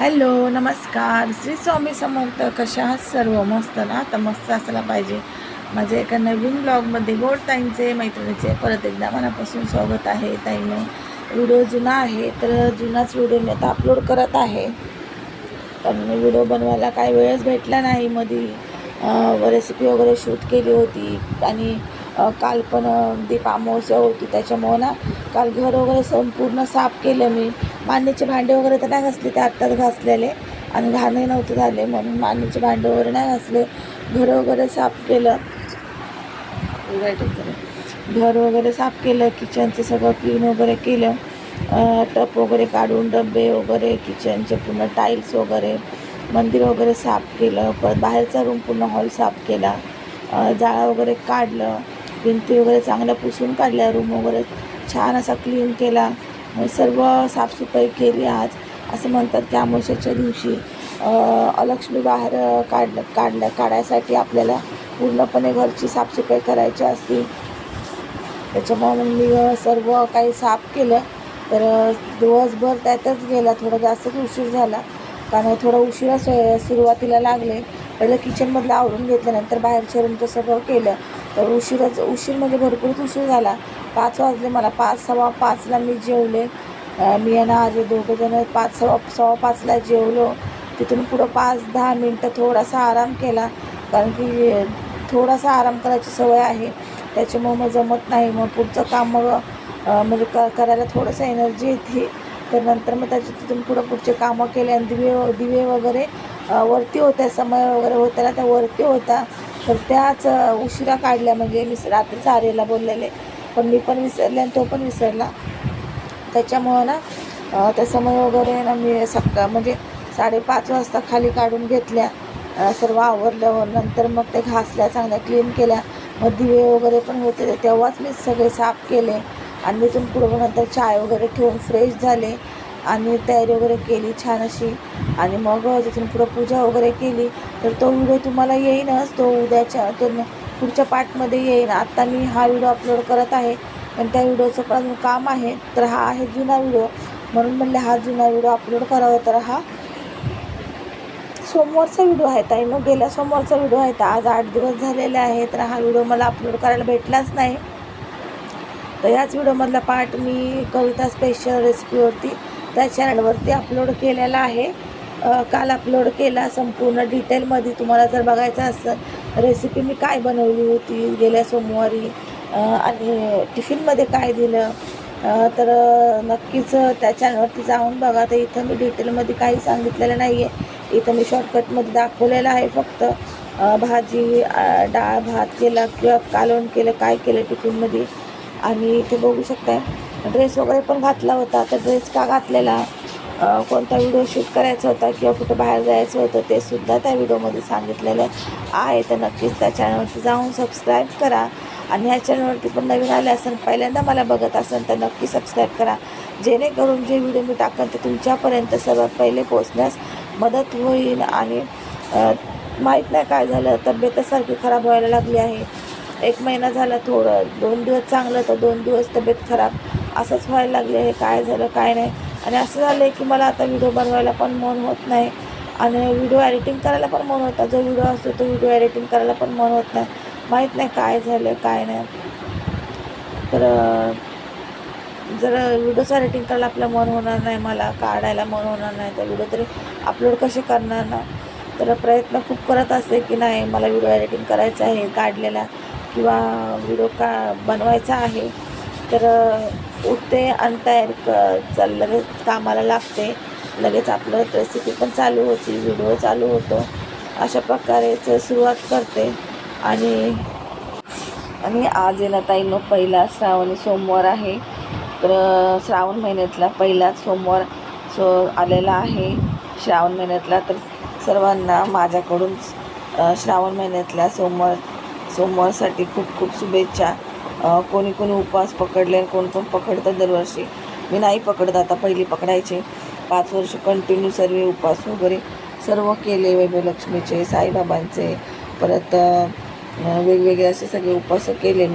Hello, नमस्कार. श्री स्वामी समर्थ. कशा आहात सर्व? मस्त ना? तर मस्त असायला पाहिजे. माझ्या एका नवीन ब्लॉगमध्ये गोड ताईंचे मैत्रिणीचे परत एकदा मनापासून स्वागत आहे. ताईने व्हिडिओ जुना आहे, तर जुनाच व्हिडिओ मी आता अपलोड करत आहे. कारण मी व्हिडिओ बनवायला काही वेळच भेटला नाही. मध्ये रेसिपी वगैरे शूट केली होती आणि काल पण दीप अमावस्या होती, त्याच्यामुळं ना काल घर वगैरे संपूर्ण साफ केलं मी. मांडणीचे भांडे वगैरे तर नाही घासले, ते आत्ताच घासलेले आणि घाणही नव्हते झाले म्हणून मांडणीचे भांडे वगैरे नाही घासले. घर वगैरे साफ केलं, घर वगैरे साफ केलं, किचनचं सगळं क्लीन वगैरे केलं. टप वगैरे काढून डबे वगैरे, किचनचे पूर्ण टाईल्स वगैरे, मंदिर वगैरे साफ केलं. परत बाहेरचा रूम पूर्ण हॉल साफ केला, जाळं वगैरे काढलं, भिंती वगैरे चांगल्या पुसून काढल्या, रूम वगैरे छान असा क्लीन केला. सर्व साफसफाई केली. आज असं म्हणतात की अमावस्येच्या दिवशी अलक्ष्मी बाहेर काढायसाठी आपल्याला पूर्णपणे घरची साफसफाई करायची असते. त्याच्यामुळे मी सर्व काही साफ केलं. तर दिवसभर त्यातच गेला, थोडा जास्तच उशीर झाला. कारण थोडा उशिरा सुरुवातीला लागले. पहिलं किचनमधलं आवरून घेतलं, नंतर बाहेरच्या रूमचं सगळं केलं. तर उशीर म्हणजे भरपूरच उशीर झाला. 5 वाजले मला. 5:15ला मी जेवले. मी आणि आजी दोघंजणं 5:15ला जेवलो. तिथून पुढं 5-10 मिनटं थोडासा आराम केला, कारण की थोडासा आराम करायची सवय आहे. त्याच्यामुळं मग जमत नाही. मग पुढचं काम म्हणजे करायला थोडंसं एनर्जी येते. तर नंतर मग तिथून पुढचे कामं केले आणि दिवे वगैरे वरती होत्या, समय वगैरे होत्या त्या वरती होत्या. तर त्याच उशिरा काढल्या. म्हणजे मी रात्रीच आर्यला बोललेले, पण मी पण विसरले आणि तो पण विसरला. त्याच्यामुळं ना त्या समय वगैरे ना मी म्हणजे 5:30 वाजता खाली काढून घेतल्या. सर्व आवरल्यावर नंतर मग ते घासल्या, चांगल्या क्लीन केल्या. मग दिवे वगैरे पण होते, तेव्हाच मी सगळे साफ केले. आणि तिथून पुढं नंतर चाय वगैरे ठेवून फ्रेश झाले आणि तयारी वगैरे केली छान अशी. आणि मग तिथून पुढं पूजा वगैरे केली. तर तो व्हिडिओ तुम्हाला येईनच, तो उद्याच्या पुढच्या पार्टमध्ये येईन. आत्ता मी हा व्हिडिओ अपलोड करत आहे, पण त्या व्हिडिओचं पण काम आहे. तर हा आहे जुना व्हिडिओ, म्हणून म्हणले हा जुना व्हिडिओ अपलोड करावा. तर हा सोमवारचा व्हिडिओ आहे ताईनो, गेल्या सोमवारचा व्हिडिओ आहे. तर आज 8 दिवस झालेले आहे. तर हा व्हिडिओ मला अपलोड करायला भेटलाच नाही. तर याच व्हिडिओमधला पार्ट मी कविता स्पेशल रेसिपीवरती त्या चॅनलवरती अपलोड केलेला आहे. काल अपलोड केला संपूर्ण डिटेलमध्ये. तुम्हाला जर बघायचं असेल रेसिपी मी काय बनवली होती गेल्या सोमवारी आणि टिफिनमध्ये काय दिलं, तर नक्कीच त्या चॅनलवरती जाऊन बघा. तर इथं मी डिटेलमध्ये काही सांगितलेलं नाही आहे. इथं मी शॉर्टकटमध्ये दाखवलेलं आहे. फक्त भाजी, डाळ भात केला किंवा कालवण केलं, काय केलं टिफिनमध्ये. आणि इथे बघू शकताय ड्रेस वगैरे पण घातला होता. तर ड्रेस का घातलेला, कोणता व्हिडिओ शूट करायचा होता किंवा कुठं बाहेर जायचं होतं, ते सुद्धा त्या व्हिडिओमध्ये सांगितलेलं आहे. तर नक्कीच त्या चॅनलवरती जाऊन सबस्क्राईब करा. आणि ह्या चॅनलवरती पण नवीन आले असेल, पहिल्यांदा मला बघत असेल, तर नक्की सबस्क्राईब करा, जेणेकरून जे व्हिडिओ मी टाकेन ते तुमच्यापर्यंत सर्वात पहिले पोचण्यास मदत होईल. आणि माहीत नाही काय झालं, तब्येतच सारखी खराब व्हायला लागली आहे. 1 महिना झाला, थोडं 2 दिवस चांगलं तर 2 दिवस तब्येत खराब असंच व्हायला लागले आहे. काय झालं काय नाही. आणि असं झालं आहे की मला आता व्हिडिओ बनवायला पण मन होत नाही आणि व्हिडिओ एडिटिंग करायला पण मन होता. जो व्हिडिओ असतो तो व्हिडिओ एडिटिंग करायला पण मन होत नाही. माहीत नाही काय झालं काय नाही. तर जर व्हिडिओचं एडिटिंग करायला आपलं मन होणार नाही, मला काढायला मन होणार नाही, तर व्हिडिओ तरी अपलोड कसे करणार ना. तर प्रयत्न खूप करत असते की नाही मला व्हिडिओ एडिटिंग करायचा आहे काढलेला, किंवा व्हिडिओ बनवायचा आहे. तर उठते आणि तयारी लगेच कामाला लागते. लगेच आपलं रेसिपी पण चालू होती, व्हिडिओ चालू होतो. अशा प्रकारेच सुरुवात करते. आणि आज येणार ताईंनो पहिला श्रावणी सोमवार आहे. तर श्रावण महिन्यातला पहिला सोमवार आलेला आहे श्रावण महिन्यातला. तर सर्वांना माझ्याकडून श्रावण महिन्यातल्या सोमवारसाठी खूप खूप शुभेच्छा. कोणी उपवास पकडले, कोण पकडतं दरवर्षी. मी नाही पकडत, आता पहिली पकडायचे. 5 वर्ष कंटिन्यू सर्व उपवास वगैरे सर्व केले, वैभवलक्ष्मीचे, साईबाबांचे, परत वेगवेगळे असे सगळे उपवास केले.